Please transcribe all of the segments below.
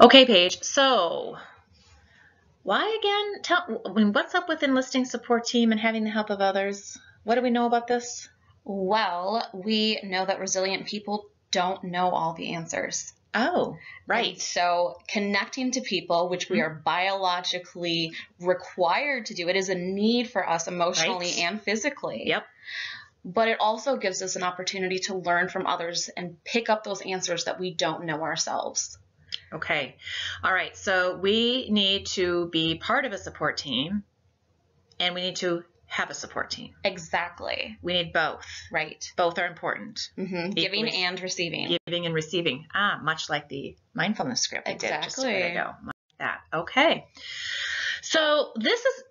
Okay, Paige. So, why again? What's up with enlisting support team and having the help of others? What do we know about this? Well, we know that resilient people don't know all the answers. Oh, right. And so connecting to people, which we are biologically required to do, it is a need for us emotionally and physically. Yep. But it also gives us an opportunity to learn from others and pick up those answers that we don't know ourselves. Okay. All right. So we need to be part of a support team, and we need to have a support team. Exactly. We need both. Right. Both are important. Giving and receiving. Giving and receiving. Much like the mindfulness script we did just a minute ago. Like that. Okay. So this is...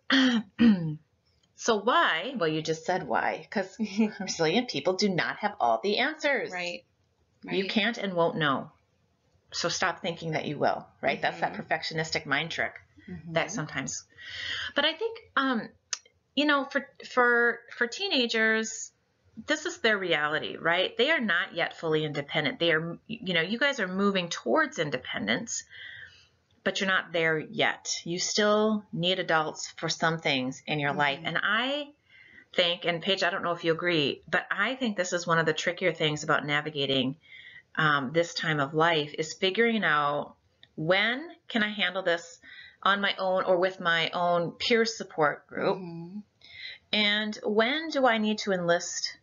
So why? Well, you just said why. Because resilient people do not have all the answers. Right. You can't and won't know. So stop thinking that you will, right? That's that perfectionistic mind trick that sometimes. But I think, for teenagers, this is their reality, right? They are not yet fully independent. They are, you guys are moving towards independence, but you're not there yet. You still need adults for some things in your life. And I think, and Paige, I don't know if you agree, but I think this is one of the trickier things about navigating this time of life is figuring out when can I handle this on my own or with my own peer support group, and when do I need to enlist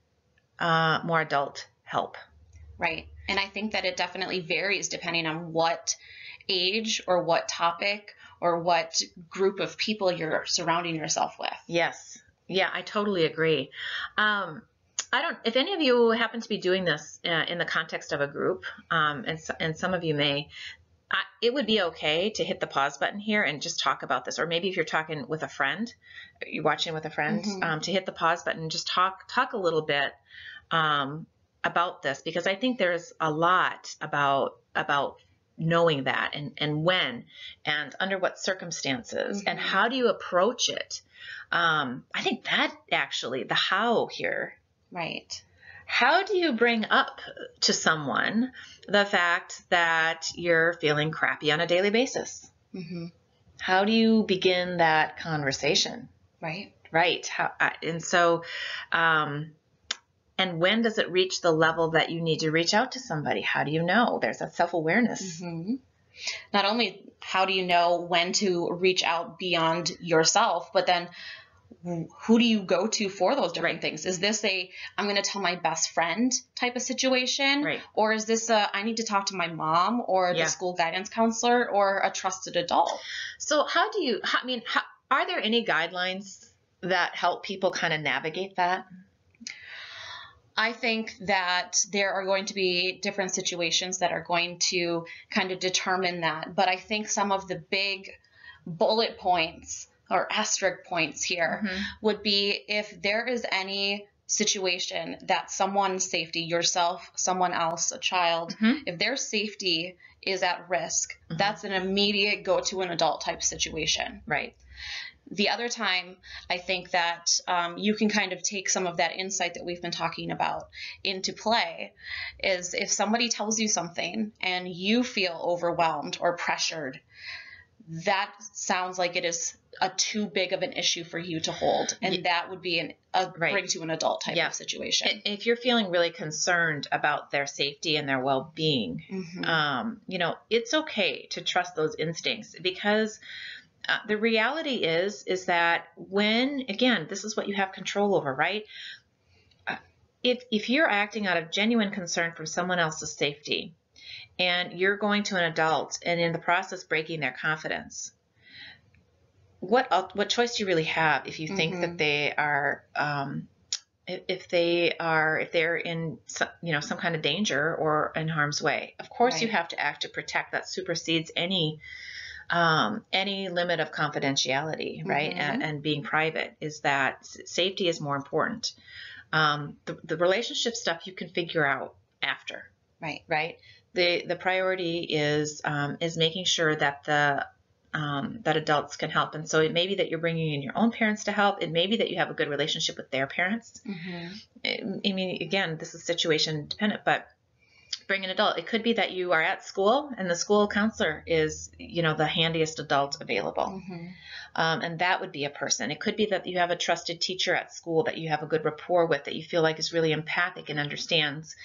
more adult help? Right. And I think that it definitely varies depending on what age or what topic or what group of people you're surrounding yourself with. Yes. Yeah, I totally agree. If any of you happen to be doing this in the context of a group, and some of you may, it would be okay to hit the pause button here and just talk about this. Or maybe if you're talking with a friend, you're watching with a friend, to hit the pause button and just talk a little bit about this, because I think there's a lot about knowing that and when and under what circumstances and how do you approach it. I think that actually the how here. Right. How do you bring up to someone the fact that you're feeling crappy on a daily basis? How do you begin that conversation? Right. Right. And when does it reach the level that you need to reach out to somebody? How do you know? There's that self-awareness. Not only how do you know when to reach out beyond yourself, but then who do you go to for those different things? Is this I'm going to tell my best friend type of situation? Right. Or is this I need to talk to my mom or the school guidance counselor or a trusted adult? So are there any guidelines that help people kind of navigate that? I think that there are going to be different situations that are going to kind of determine that. But I think some of the big bullet points or asterisk points here would be if there is any situation that someone's safety, yourself, someone else, a child, if their safety is at risk, that's an immediate go to an adult type situation. Right. The other time, I think that you can kind of take some of that insight that we've been talking about into play is if somebody tells you something and you feel overwhelmed or pressured, that sounds like it is too big of an issue for you to hold. And that would be bring to an adult type of situation. If you're feeling really concerned about their safety and their well-being, it's okay to trust those instincts, because the reality is that when, again, this is what you have control over, right? If you're acting out of genuine concern for someone else's safety and you're going to an adult and in the process breaking their confidence, what choice do you really have if you think that they are, if they're in some kind of danger or in harm's way? Of course, you have to act to protect. That supersedes any limit of confidentiality, right? And being private, is that safety is more important. The relationship stuff you can figure out after, right? The priority is making sure that that adults can help. And so it may be that you're bringing in your own parents to help. It may be that you have a good relationship with their parents. I mean, again, this is situation dependent, but bring an adult. It could be that you are at school and the school counselor is, the handiest adult available. And that would be a person. It could be that you have a trusted teacher at school that you have a good rapport with, that you feel like is really empathic and understands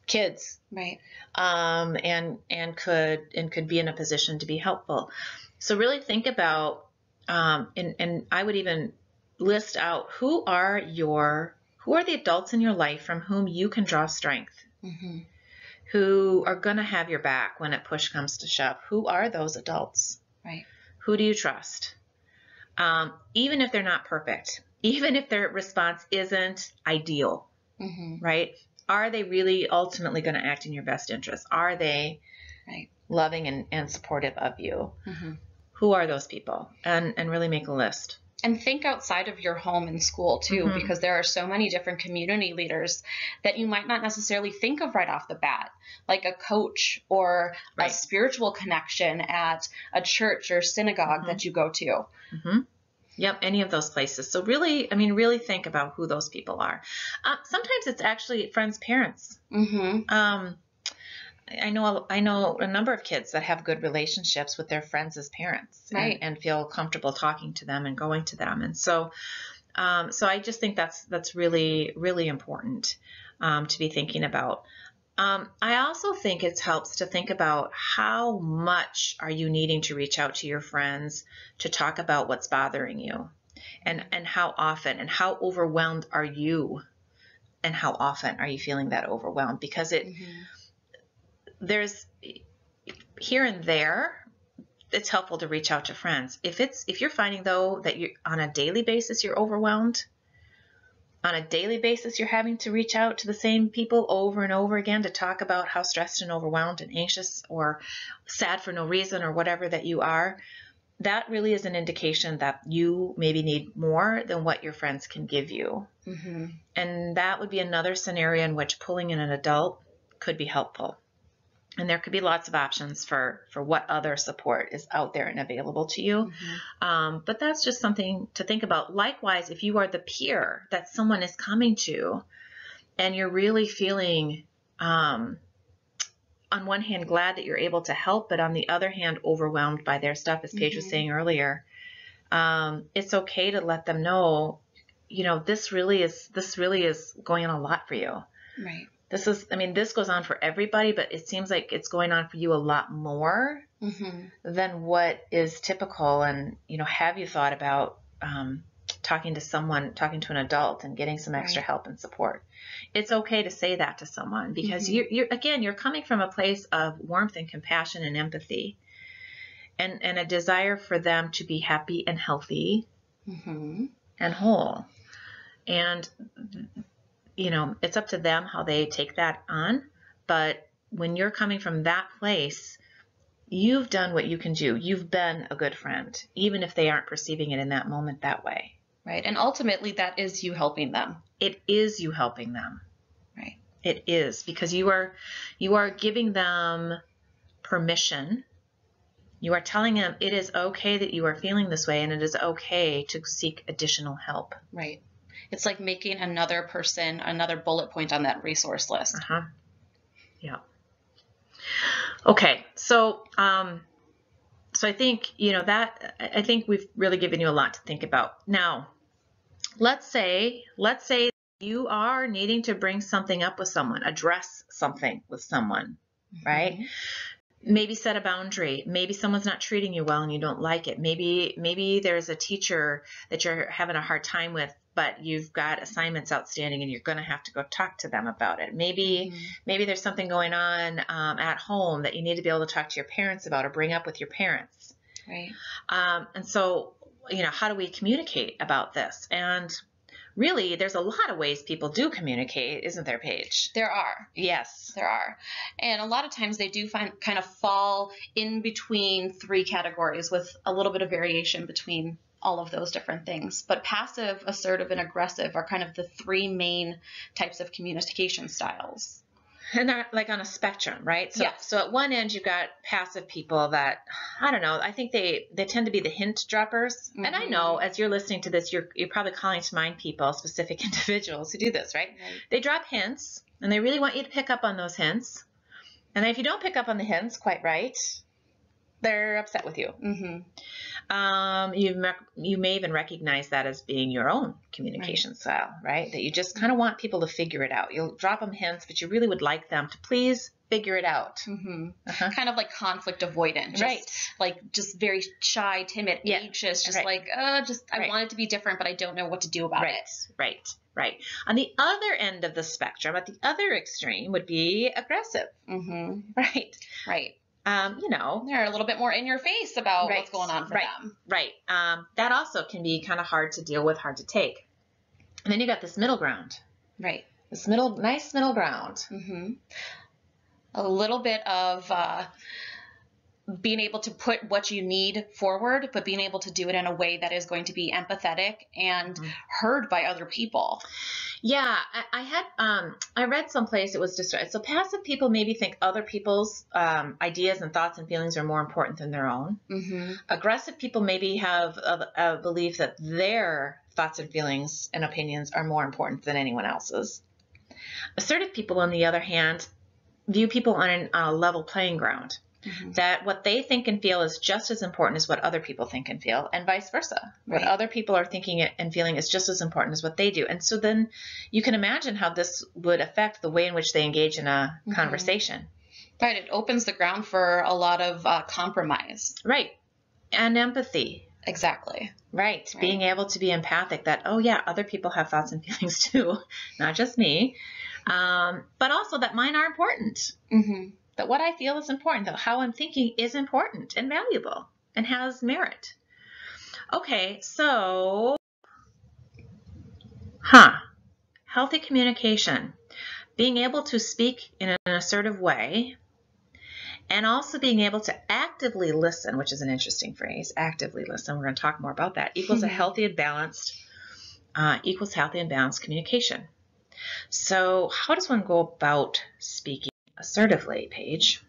kids. Right. And could be in a position to be helpful. So really think about, and I would even list out who are the adults in your life from whom you can draw strength, who are going to have your back when it push comes to shove. Who are those adults? Right. Who do you trust? Even if they're not perfect, even if their response isn't ideal, right? Are they really ultimately going to act in your best interest? Are they loving and supportive of you? Who are those people? And really make a list. And think outside of your home and school too, because there are so many different community leaders that you might not necessarily think of right off the bat, like a coach or a spiritual connection at a church or synagogue that you go to. Yep, any of those places. So really think about who those people are. Sometimes it's actually friends' parents. I know a number of kids that have good relationships with their friends as parents, and feel comfortable talking to them and going to them. And so I just think that's really, really important to be thinking about. I also think it helps to think about how much are you needing to reach out to your friends to talk about what's bothering you, and how often, and how overwhelmed are you, and how often are you feeling that overwhelmed? Because there's here and there, it's helpful to reach out to friends. If you're finding though that you on a daily basis you're overwhelmed, on a daily basis you're having to reach out to the same people over and over again to talk about how stressed and overwhelmed and anxious or sad for no reason or whatever that you are, that really is an indication that you maybe need more than what your friends can give you. And that would be another scenario in which pulling in an adult could be helpful. And there could be lots of options for what other support is out there and available to you. But that's just something to think about. Likewise, if you are the peer that someone is coming to and you're really feeling, on one hand, glad that you're able to help, but on the other hand, overwhelmed by their stuff, as Paige was saying earlier, it's okay to let them know, this really is going on a lot for you. Right. This goes on for everybody, but it seems like it's going on for you a lot more than what is typical. And, have you thought about talking to an adult and getting some extra help and support? It's okay to say that to someone because you're coming from a place of warmth and compassion and empathy and a desire for them to be happy and healthy and whole. And it's up to them how they take that on. But when you're coming from that place, you've done what you can do. You've been a good friend, even if they aren't perceiving it in that moment that way. Right. And ultimately, that is you helping them. It is you helping them. Right. It is, because you are giving them permission. You are telling them it is okay that you are feeling this way, and it is okay to seek additional help. Right. It's like making another person another bullet point on that resource list. Yeah. Okay. So I think, I think we've really given you a lot to think about. Now, let's say you are needing to bring something up with someone, address something with someone, right? Maybe set a boundary. Maybe someone's not treating you well and you don't like it. Maybe there's a teacher that you're having a hard time with, but you've got assignments outstanding and you're going to have to go talk to them about it. Maybe there's something going on at home that you need to be able to talk to your parents about or bring up with your parents. Right. And so, how do we communicate about this? And really, there's a lot of ways people do communicate, isn't there, Paige? There are. Yes. There are. And a lot of times they do kind of fall in between three categories with a little bit of variation between all of those different things. But passive, assertive, and aggressive are kind of the three main types of communication styles. And they're like on a spectrum, right? So at one end, you've got passive people that, I don't know, I think they tend to be the hint droppers. And I know as you're listening to this, you're probably calling to mind people, specific individuals who do this, right? They drop hints and they really want you to pick up on those hints. And if you don't pick up on the hints quite right, they're upset with you. You may even recognize that as being your own communication style, right? That you just kind of want people to figure it out. You'll drop them hints, but you really would like them to please figure it out. Kind of like conflict avoidant, just very shy, timid, anxious, just I want it to be different, but I don't know what to do about it. Right. On the other end of the spectrum, at the other extreme, would be aggressive. Right. They're a little bit more in your face about what's going on for them. That also can be kind of hard to deal with, hard to take. And then you got this middle ground. This nice middle ground. A little bit of being able to put what you need forward, but being able to do it in a way that is going to be empathetic and heard by other people. Yeah, I read someplace it was described. So passive people maybe think other people's ideas and thoughts and feelings are more important than their own. Aggressive people maybe have a belief that their thoughts and feelings and opinions are more important than anyone else's. Assertive people, on the other hand, view people on a level playing ground. That what they think and feel is just as important as what other people think and feel, and vice versa. What other people are thinking and feeling is just as important as what they do. And so then you can imagine how this would affect the way in which they engage in a conversation. Right. It opens the ground for a lot of compromise. Right. And empathy. Exactly. Right. Being able to be empathic that, oh yeah, other people have thoughts and feelings too, not just me. But also that mine are important. That what I feel is important, that how I'm thinking is important and valuable and has merit. Okay, so, healthy communication. Being able to speak in an assertive way and also being able to actively listen, which is an interesting phrase, actively listen, we're going to talk more about that, equals healthy and balanced communication. So how does one go about speaking assertively, Paige?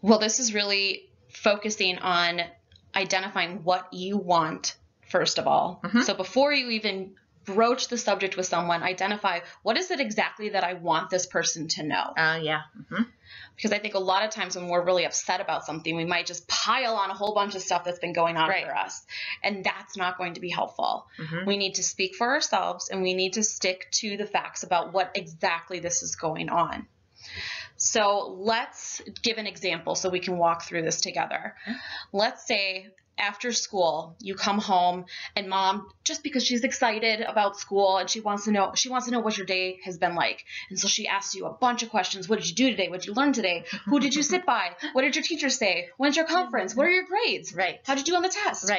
Well, this is really focusing on identifying what you want, first of all. So before you even broach the subject with someone, identify what is it exactly that I want this person to know. Because I think a lot of times when we're really upset about something, we might just pile on a whole bunch of stuff that's been going on for us. And that's not going to be helpful. We need to speak for ourselves, and we need to stick to the facts about what exactly this is going on. So let's give an example so we can walk through this together. Let's say after school, you come home and mom, just because she's excited about school and she wants to know what your day has been like. And so she asks you a bunch of questions. What did you do today? What did you learn today? Who did you sit by? What did your teacher say? When's your conference? What are your grades? How did you do on the test?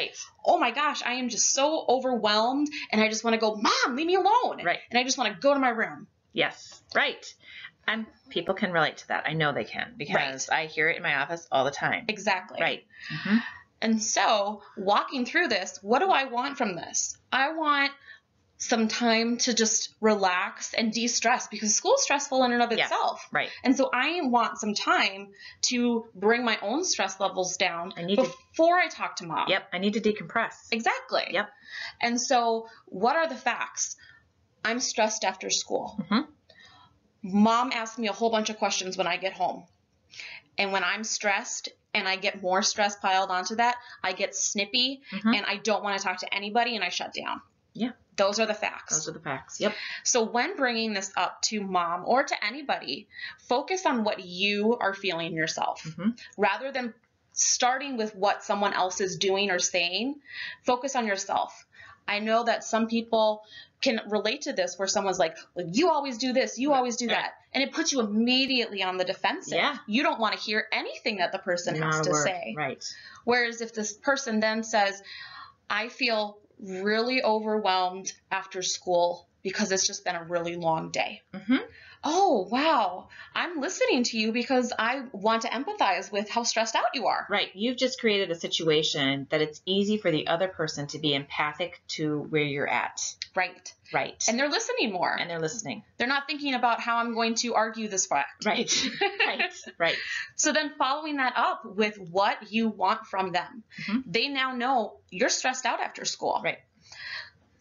Oh my gosh, I am just so overwhelmed and I just want to go, Mom, leave me alone. And I just want to go to my room. Yes. And people can relate to that. I know they can because I hear it in my office all the time. Exactly. And so walking through this, what do I want from this? I want some time to just relax and de-stress because school's stressful in and of itself. And so I want some time to bring my own stress levels down before I talk to mom. I need to decompress. Exactly. And so what are the facts? I'm stressed after school. Mom asks me a whole bunch of questions when I get home. And when I'm stressed and I get more stress piled onto that, I get snippy and I don't want to talk to anybody and I shut down. Those are the facts. So when bringing this up to mom or to anybody, focus on what you are feeling yourself. Rather than starting with what someone else is doing or saying, focus on yourself. I know that some people can relate to this where someone's like, well, you always do this, you always do that. And it puts you immediately on the defensive. You don't want to hear anything that the person has to say. Whereas if this person then says, I feel really overwhelmed after school because it's just been a really long day. Oh, wow. I'm listening to you because I want to empathize with how stressed out you are. You've just created a situation that it's easy for the other person to be empathic to where you're at. And they're listening more. They're not thinking about how I'm going to argue this fact. So then following that up with what you want from them, they now know you're stressed out after school.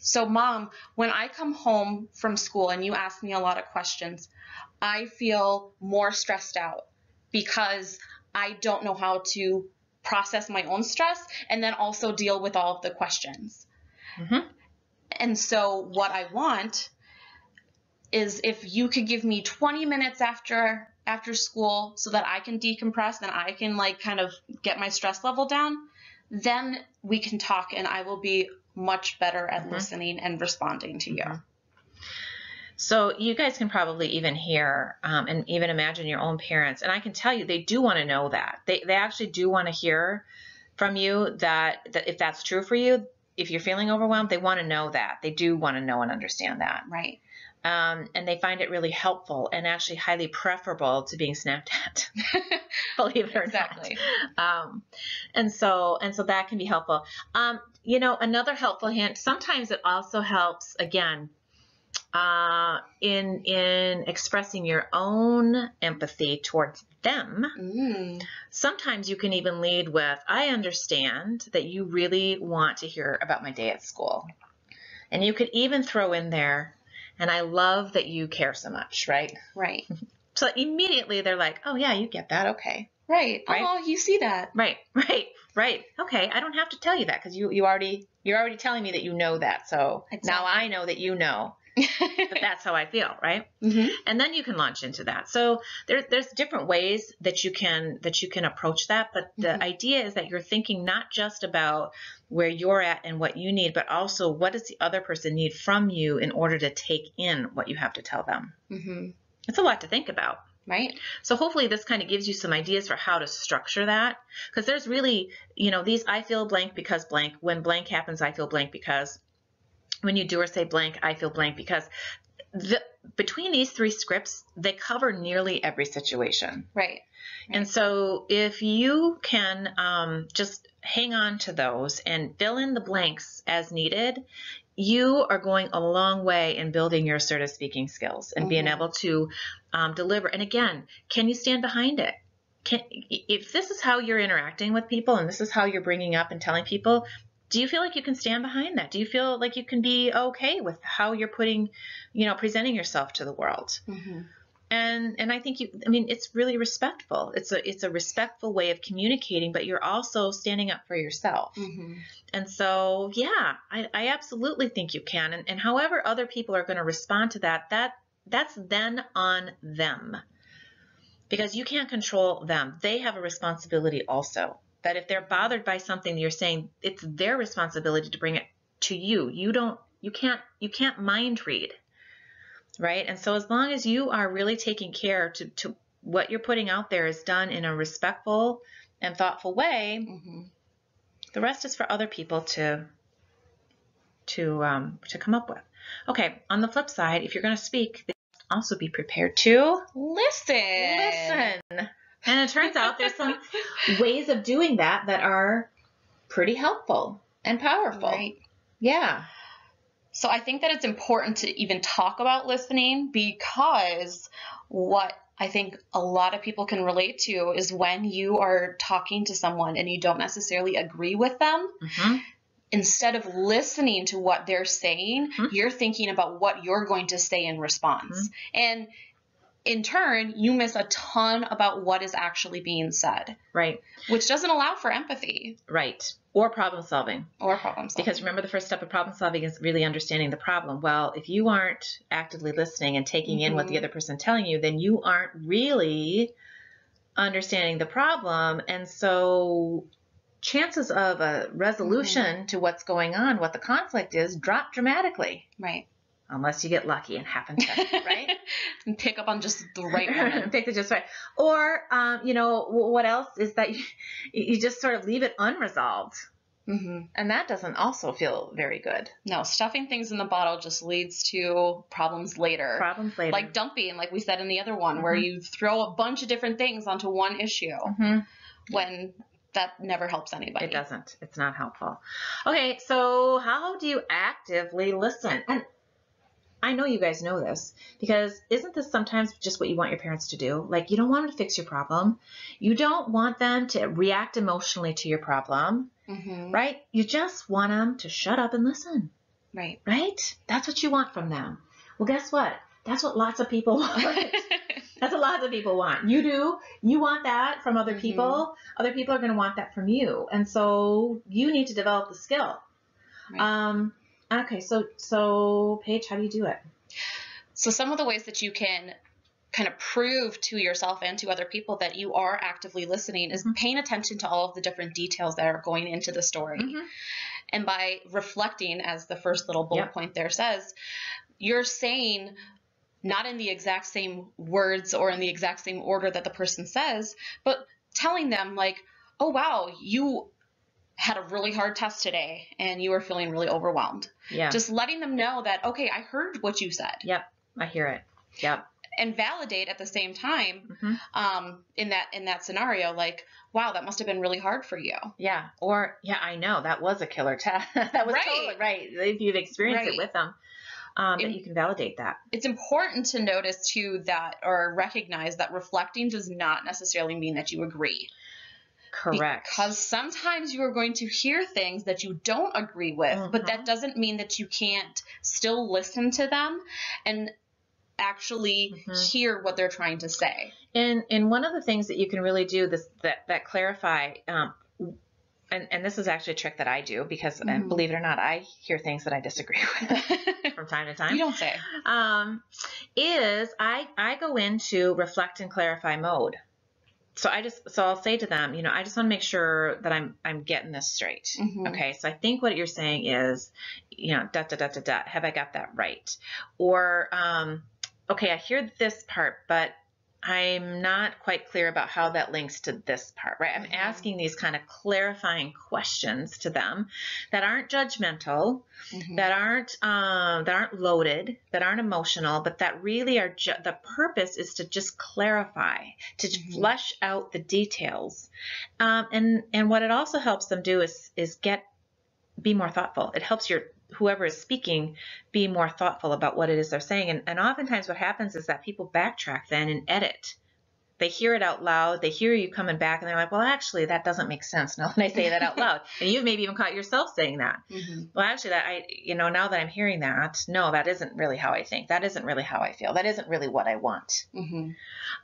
So mom, when I come home from school and you ask me a lot of questions, I feel more stressed out. because I don't know how to process my own stress and then also deal with all of the questions. Mm-hmm. And so what I want is if you could give me 20 minutes after school so that I can decompress and I can like kind of get my stress level down, then we can talk and I will be much better at Mm-hmm. listening and responding to you. Mm-hmm. So you guys can probably even hear and even imagine your own parents. And I can tell you, they do want to know that. They actually do want to hear from you that if that's true for you, if you're feeling overwhelmed, they want to know that. They do want to know and understand that. Right. And they find it really helpful and actually highly preferable to being snapped at, believe it or Exactly. not. And so that can be helpful. Another helpful hint, sometimes it also helps, again, in expressing your own empathy towards them. Sometimes you can even lead with, I understand that you really want to hear about my day at school. And you could even throw in there, and I love that you care so much, right? Right. So immediately they're like, oh yeah, you get that. Okay. Right. Oh, you see that. Right. Okay. I don't have to tell you that because you're already telling me that you know that. So Now I know that you know that that's how I feel. Right. Mm-hmm. And then you can launch into that. So there's different ways that you can approach that. But the idea is that you're thinking not just about where you're at and what you need, but also what does the other person need from you in order to take in what you have to tell them. Mm-hmm. It's a lot to think about. Right. So hopefully this kind of gives you some ideas for how to structure that. Because there's really, these I feel blank because blank. When blank happens, I feel blank because. When you do or say blank, I feel blank because. Between these three scripts, they cover nearly every situation. Right. And so if you can just hang on to those and fill in the blanks as needed, you are going a long way in building your assertive speaking skills and being able to deliver. And again, can you stand behind it? If this is how you're interacting with people and this is how you're bringing up and telling people, do you feel like you can stand behind that? Do you feel like you can be okay with how you're presenting yourself to the world? Mm-hmm. And I think it's really respectful. It's a respectful way of communicating, but you're also standing up for yourself. Mm-hmm. And so, yeah, I absolutely think you can. And however other people are going to respond to that's then on them, because you can't control them. They have a responsibility also, that if they're bothered by something you're saying, it's their responsibility to bring it to you. You can't mind read. Right. And so as long as you are really taking care to what you're putting out there is done in a respectful and thoughtful way, the rest is for other people to come up with. Okay. On the flip side, if you're going to speak, also be prepared to listen. And it turns out there's some ways of doing that are pretty helpful and powerful. Right. Yeah. So I think that it's important to even talk about listening, because what I think a lot of people can relate to is when you are talking to someone and you don't necessarily agree with them, instead of listening to what they're saying, you're thinking about what you're going to say in response. And in turn, you miss a ton about what is actually being said. Right. Which doesn't allow for empathy. Right. Or problem solving. Because remember, the first step of problem solving is really understanding the problem. Well, if you aren't actively listening and taking in what the other person's telling you, then you aren't really understanding the problem. And so chances of a resolution to what's going on, what the conflict is, drop dramatically. Right. Unless you get lucky and happen to, right? And pick up on just the right one. Pick the just right. Or, what else is that you just sort of leave it unresolved. And that doesn't also feel very good. No, stuffing things in the bottle just leads to problems later. Like dumping, like we said in the other one, where you throw a bunch of different things onto one issue when that never helps anybody. It doesn't. It's not helpful. Okay, so how do you actively listen? And I know you guys know this, because isn't this sometimes just what you want your parents to do? Like, you don't want them to fix your problem. You don't want them to react emotionally to your problem, right? You just want them to shut up and listen. Right. Right? That's what you want from them. Well, guess what? That's what lots of people want. That's what lots of people want. You do. You want that from other people. Other people are going to want that from you. And so you need to develop the skill. Right. Okay. So Paige, how do you do it? So some of the ways that you can kind of prove to yourself and to other people that you are actively listening is paying attention to all of the different details that are going into the story. And by reflecting, as the first little bullet point there says, you're saying, not in the exact same words or in the exact same order that the person says, but telling them like, oh, wow, you had a really hard test today and you were feeling really overwhelmed. Yeah. Just letting them know that, okay, I heard what you said. Yep. I hear it. Yep. And validate at the same time, in that scenario, like, wow, that must have been really hard for you. Yeah. Or, yeah, I know that was a killer test. That was totally right. If you've experienced it with them. That you can validate that. It's important to notice too that, or recognize that reflecting does not necessarily mean that you agree. Correct. Because sometimes you are going to hear things that you don't agree with, but that doesn't mean that you can't still listen to them and actually hear what they're trying to say. And one of the things that you can really do that clarify, and this is actually a trick that I do because, believe it or not, I hear things that I disagree with from time to time. You don't say. Is I go into reflect and clarify mode. So I'll say to them, I just want to make sure that I'm getting this straight. Okay. So I think what you're saying is, have I got that right? Or, okay, I hear this part, but I'm not quite clear about how that links to this part, right? I'm asking these kind of clarifying questions to them that aren't judgmental, that aren't loaded, that aren't emotional, but that really are the purpose is to just clarify, to flesh out the details. And what it also helps them do is be more thoughtful. It helps whoever is speaking be more thoughtful about what it is they're saying. And oftentimes what happens is that people backtrack then and edit. They hear it out loud. They hear you coming back and they're like, well, actually, that doesn't make sense now when I say that out loud. And you've maybe even caught yourself saying that. Well, actually, now that I'm hearing that, no, that isn't really how I think. That isn't really how I feel. That isn't really what I want.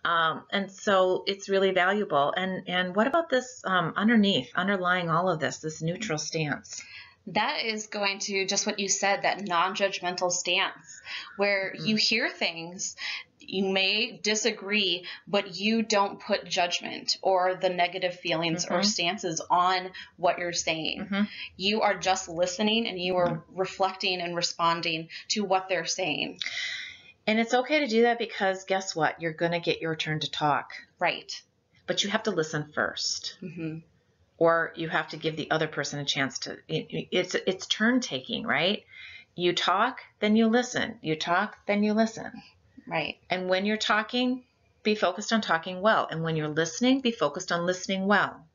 And so it's really valuable. And what about this underlying all of this neutral stance? That is going to just what you said, that non-judgmental stance where you hear things, you may disagree, but you don't put judgment or the negative feelings or stances on what you're saying. You are just listening and you are reflecting and responding to what they're saying. And it's okay to do that because guess what? You're going to get your turn to talk. Right. But you have to listen first. Or you have to give the other person a chance to, it's turn taking, right? You talk, then you listen. You talk, then you listen. Right. And when you're talking, be focused on talking well. And when you're listening, be focused on listening well.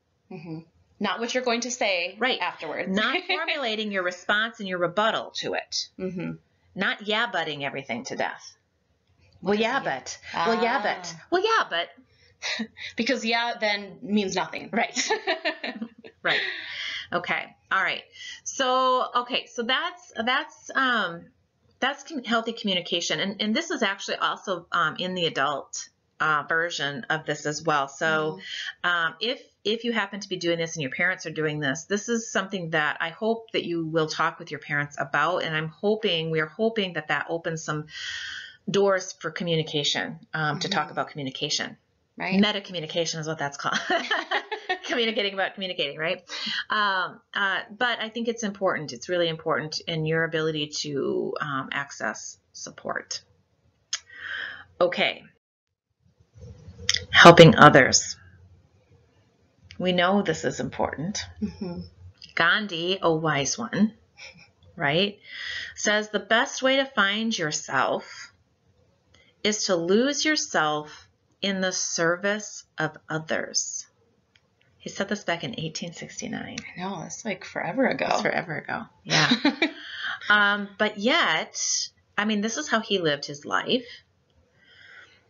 Not what you're going to say afterwards. Not formulating your response and your rebuttal to it. Not yeah-butting everything to death. Well, yeah, but. Well, yeah, but. Well, yeah, but. Because yeah then means nothing. Right. Right. Okay. All right. So that's healthy communication. And this is actually also in the adult version of this as well. So if you happen to be doing this and your parents are doing this, this is something that I hope that you will talk with your parents about. And we're hoping that opens some doors for communication, to talk about communication. Right. Meta communication is what that's called. Communicating about communicating, right? But I think it's important. It's really important in your ability to access support. Okay. Helping others. We know this is important. Gandhi, a wise one, right, says the best way to find yourself is to lose yourself in the service of others. He said this back in 1869. I know, that's like forever ago. That's forever ago. Yeah. But yet, this is how he lived his life.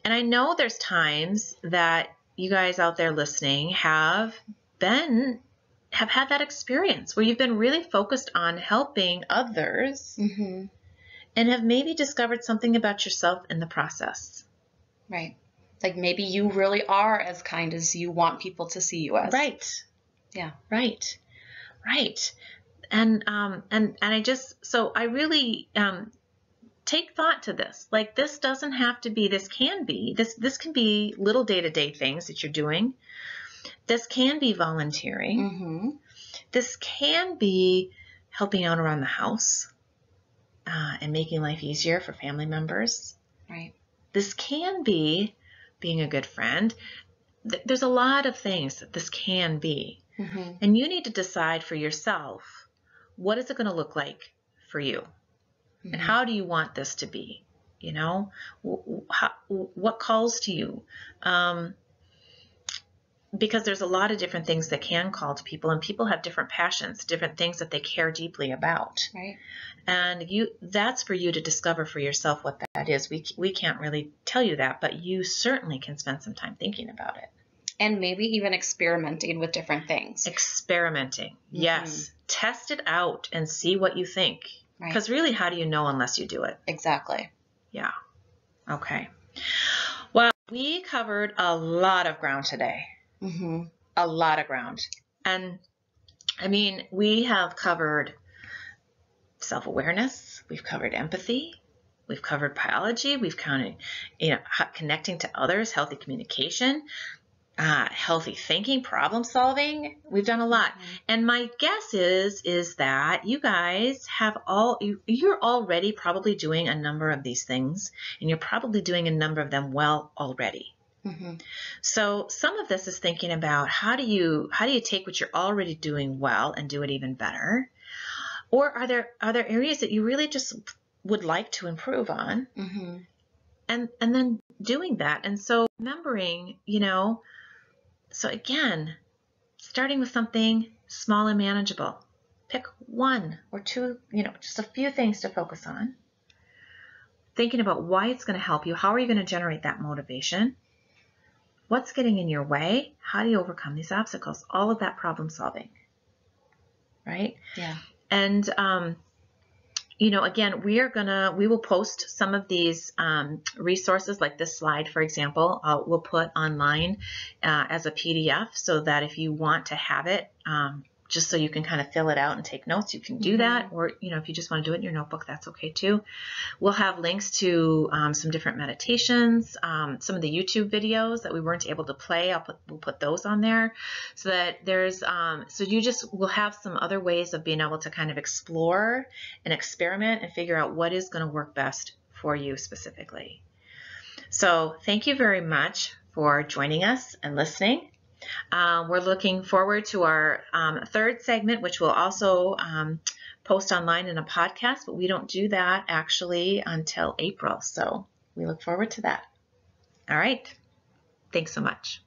And I know there's times that you guys out there listening have had that experience where you've been really focused on helping others and have maybe discovered something about yourself in the process. Right. Like maybe you really are as kind as you want people to see you as. Right. Yeah. Right. Right. And I really take thought to this. Like, this doesn't have to be, this can be little day-to-day things that you're doing. This can be volunteering. This can be helping out around the house and making life easier for family members. Right. This can be being a good friend. There's a lot of things that this can be. And you need to decide for yourself, what is it going to look like for you? And how do you want this to be? You know, what calls to you? Because there's a lot of different things that can call to people, and people have different passions, different things that they care deeply about. Right. And that's for you to discover for yourself what that is. We can't really tell you that, but you certainly can spend some time thinking about it. And maybe even experimenting with different things. Experimenting. Yes. Test it out and see what you think. Because really, how do you know unless you do it? Exactly. Yeah. Okay. Well, we covered a lot of ground today. A lot of ground. And I mean, we have covered self-awareness. We've covered empathy. We've covered biology. We've covered, connecting to others, healthy communication, healthy thinking, problem solving. We've done a lot. And my guess is that you guys you're already probably doing a number of these things, and you're probably doing a number of them well already. So some of this is thinking about how do you take what you're already doing well and do it even better? Or are there areas that you really just would like to improve on? And then doing that. And so remembering, so again, starting with something small and manageable. Pick one or two, just a few things to focus on. Thinking about why it's going to help you. How are you going to generate that motivation? What's getting in your way? How do you overcome these obstacles? All of that problem solving, right? Yeah. And, again, we will post some of these resources, like this slide, for example, we'll put online as a PDF, so that if you want to have it, just so you can kind of fill it out and take notes, you can do that. Or, if you just want to do it in your notebook, that's okay too. We'll have links to some different meditations, some of the YouTube videos that we weren't able to play. We'll put those on there, so that we'll have some other ways of being able to kind of explore and experiment and figure out what is going to work best for you specifically. So thank you very much for joining us and listening. We're looking forward to our third segment, which we'll also post online in a podcast, but we don't do that actually until April. So we look forward to that. All right. Thanks so much.